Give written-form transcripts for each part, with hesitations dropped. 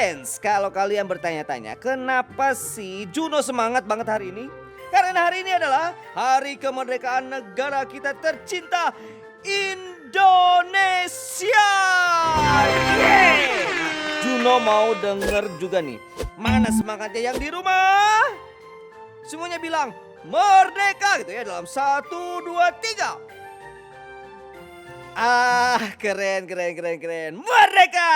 friends, kalau kalian bertanya-tanya kenapa sih Juno semangat banget hari ini? Karena hari ini adalah hari kemerdekaan negara kita tercinta, Indonesia. Yeay! Juno mau denger juga nih, mana semangatnya yang di rumah? Semuanya bilang merdeka gitu ya dalam 1, 2, 3. Keren. Merdeka!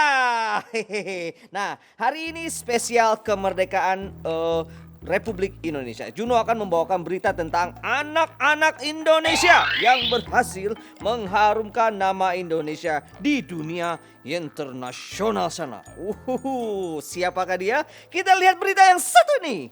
Hehehe. Nah, hari ini spesial kemerdekaan Republik Indonesia. Juno akan membawakan berita tentang anak-anak Indonesia yang berhasil mengharumkan nama Indonesia di dunia internasional sana. Siapakah dia? Kita lihat berita yang satu nih.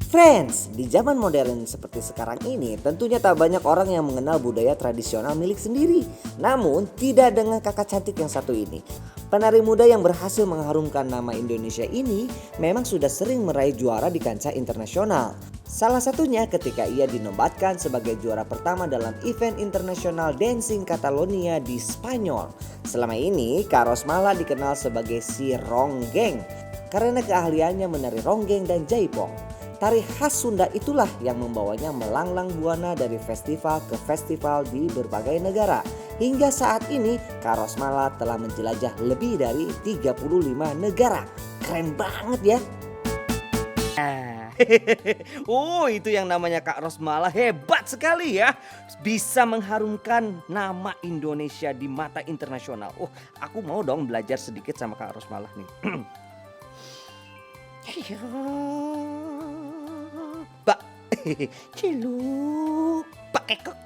Friends, di zaman modern seperti sekarang ini tentunya tak banyak orang yang mengenal budaya tradisional milik sendiri. Namun tidak dengan kakak cantik yang satu ini. Penari muda yang berhasil mengharumkan nama Indonesia ini memang sudah sering meraih juara di kancah internasional. Salah satunya ketika ia dinobatkan sebagai juara pertama dalam event internasional Dancing Catalonia di Spanyol. Selama ini Kak Rosmala dikenal sebagai si ronggeng karena keahliannya menari ronggeng dan jaipong. Tari khas Sunda itulah yang membawanya melanglang buana dari festival ke festival di berbagai negara. Hingga saat ini Kak Rosmala telah menjelajah lebih dari 35 negara. Keren banget ya. Itu yang namanya Kak Rosmala, hebat sekali ya. Bisa mengharumkan nama Indonesia di mata internasional. Aku mau dong belajar sedikit sama Kak Rosmala nih. Pak, ciluk, Pak Kekok.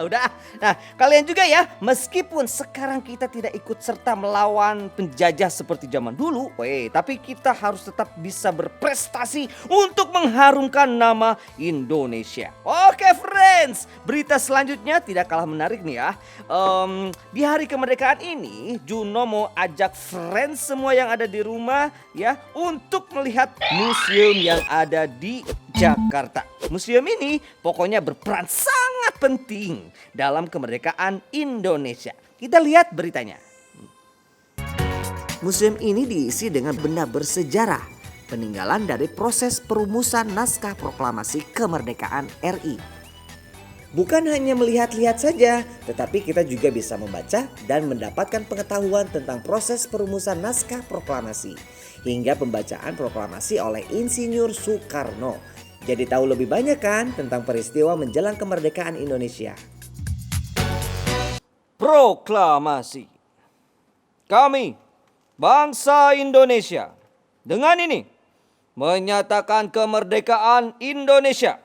Udah, nah kalian juga ya, meskipun sekarang kita tidak ikut serta melawan penjajah seperti zaman dulu, tapi kita harus tetap bisa berprestasi untuk mengharumkan nama Indonesia. Oke friends, berita selanjutnya tidak kalah menarik nih ya. Di hari kemerdekaan ini, Juno mau ajak friends semua yang ada di rumah ya untuk melihat museum yang ada di Jakarta. Museum ini pokoknya berperan sangat penting dalam kemerdekaan Indonesia. Kita lihat beritanya. Museum ini diisi dengan benda bersejarah, peninggalan dari proses perumusan naskah proklamasi kemerdekaan RI. Bukan hanya melihat-lihat saja, tetapi kita juga bisa membaca dan mendapatkan pengetahuan tentang proses perumusan naskah proklamasi hingga pembacaan proklamasi oleh Insinyur Soekarno. Jadi tahu lebih banyak kan tentang peristiwa menjelang kemerdekaan Indonesia. Proklamasi. Kami, bangsa Indonesia, dengan ini menyatakan kemerdekaan Indonesia.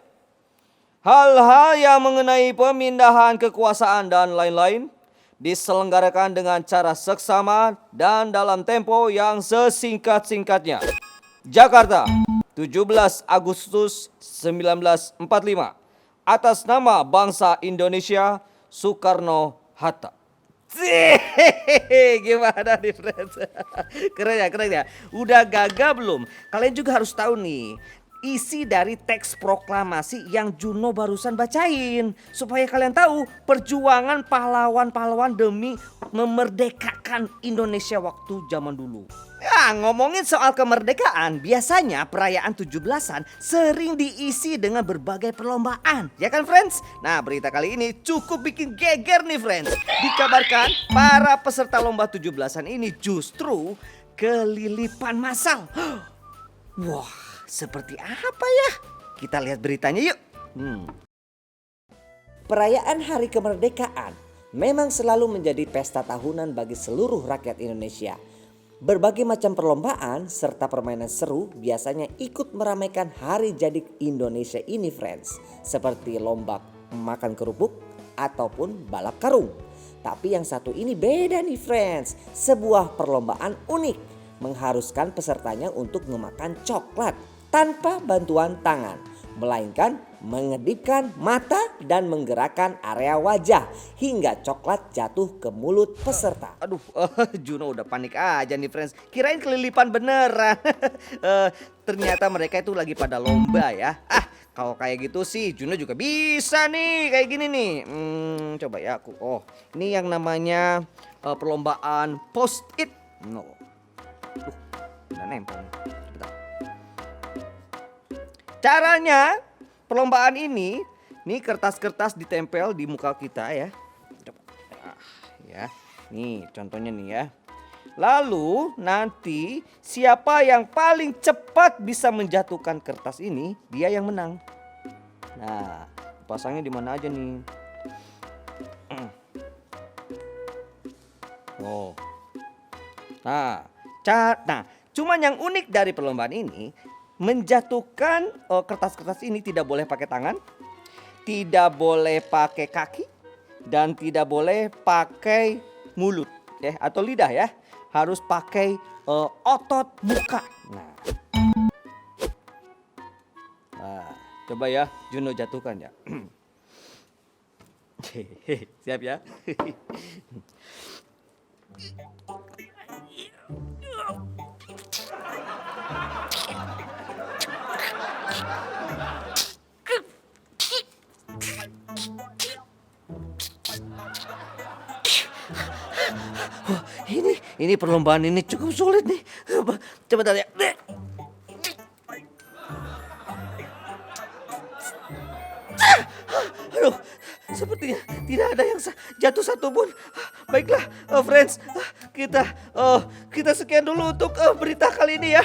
Hal-hal yang mengenai pemindahan kekuasaan dan lain-lain diselenggarakan dengan cara seksama dan dalam tempo yang sesingkat-singkatnya. Jakarta, 17 Agustus 1945. Atas nama bangsa Indonesia, Soekarno-Hatta. Gimana nih friends? Keren ya. Udah gagah belum? Kalian juga harus tahu nih isi dari teks proklamasi yang Juno barusan bacain. Supaya kalian tahu perjuangan pahlawan-pahlawan demi memerdekakan Indonesia waktu zaman dulu. Ya, ngomongin soal kemerdekaan, biasanya perayaan 17-an sering diisi dengan berbagai perlombaan, ya kan friends? Nah, berita kali ini cukup bikin geger nih friends. Dikabarkan para peserta lomba 17-an ini justru kelilipan massal. Wah, seperti apa ya? Kita lihat beritanya yuk. Perayaan Hari Kemerdekaan memang selalu menjadi pesta tahunan bagi seluruh rakyat Indonesia. Berbagai macam perlombaan serta permainan seru biasanya ikut meramaikan hari jadi Indonesia ini friends. Seperti lomba makan kerupuk ataupun balap karung. Tapi yang satu ini beda nih friends. Sebuah perlombaan unik mengharuskan pesertanya untuk memakan coklat tanpa bantuan tangan. Melainkan mengedipkan mata dan menggerakkan area wajah hingga coklat jatuh ke mulut peserta. Aduh, Juno udah panik aja nih friends. Kirain kelilipan beneran. Ternyata mereka itu lagi pada lomba ya. Kalau kayak gitu sih Juno juga bisa nih kayak gini nih. Coba ya aku. Oh, ini yang namanya perlombaan post-it. No. Udah nempel nih. Bentar. Caranya perlombaan ini, nih kertas-kertas ditempel di muka kita ya. Coba. Ya. Nih contohnya nih ya. Lalu nanti siapa yang paling cepat bisa menjatuhkan kertas ini, dia yang menang. Nah, pasangnya di mana aja nih? Oh. Nah, cuman yang unik dari perlombaan ini, menjatuhkan kertas-kertas ini tidak boleh pakai tangan, tidak boleh pakai kaki, dan tidak boleh pakai mulut ya atau lidah ya. Harus pakai otot muka. Nah, coba ya Juno jatuhkan ya. Siap ya? Wah, ini perlombaan ini cukup sulit nih. Coba ya. Aduh, sepertinya tidak ada yang jatuh satupun. Baiklah, friends, kita sekian dulu untuk berita kali ini ya.